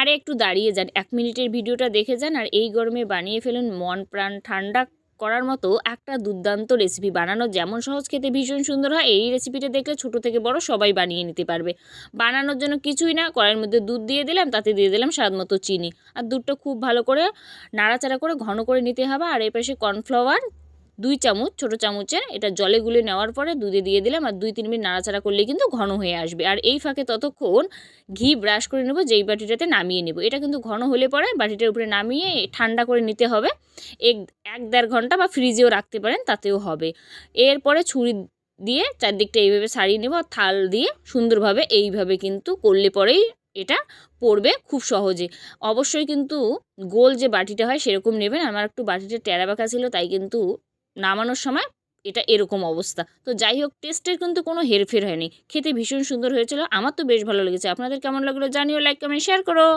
আরে একটু দাঁড়িয়ে যান, 1 মিনিটের ভিডিওটা দেখে যান আর এই গরমে বানিয়ে ফেলুন মন প্রাণ ঠান্ডা করার মতো একটা দুর্দান্ত রেসিপি। বানানো যেমন সহজ, খেতে ভীষণ সুন্দর হয়। এই রেসিপিটা দেখলে ছোট থেকে বড় সবাই বানিয়ে নিতে পারবে। বানানোর জন্য কিছুই না, কড়াইয়ের মধ্যে দুধ দিয়ে দিলাম, তাতে দিয়ে দিলাম স্বাদ মতো চিনি, আর দুধটা খুব ভালো করে নাড়াচাড়া করে ঘন করে নিতে হবে। আর এই পাশে কর্নফ্লাওয়ার 2 চামচ, ছোটো চামচের, এটা জলে গুলে নেওয়ার পরে দুধে দিয়ে দিলাম, আর 2-3 মিনিট নাড়াচাড়া করলেই কিন্তু ঘন হয়ে আসবে। আর এই ফাঁকে ততক্ষণ ঘি ব্রাশ করে নেব, যেই বাটিটাতে নামিয়ে নেব। এটা কিন্তু ঘন হলে পরে বাটিটার উপরে নামিয়ে ঠান্ডা করে নিতে হবে। 1-1.5 ঘন্টা বা ফ্রিজেও রাখতে পারেন, তাতেও হবে। এরপরে ছুরি দিয়ে চারদিকটা এইভাবে ছাড়িয়ে নেব, আর থাল দিয়ে সুন্দরভাবে এইভাবে কিন্তু করলে পরেই এটা পড়বে খুব সহজে। অবশ্যই কিন্তু গোল যে বাটিটা হয় সেরকম নেবেন। আমার একটু বাটিটা টেরা বাঁকা ছিল, তাই কিন্তু নামানোর সময় এটা এরকম অবস্থা। তো যাই হোক, টেস্টের কিন্তু কোনো হেরফের হয়নি, খেতে ভীষণ সুন্দর হয়েছিল। আমার তো বেশ ভালো লেগেছে। আপনাদের কেমন লাগলো জানিও, লাইক কমেন্ট শেয়ার করো।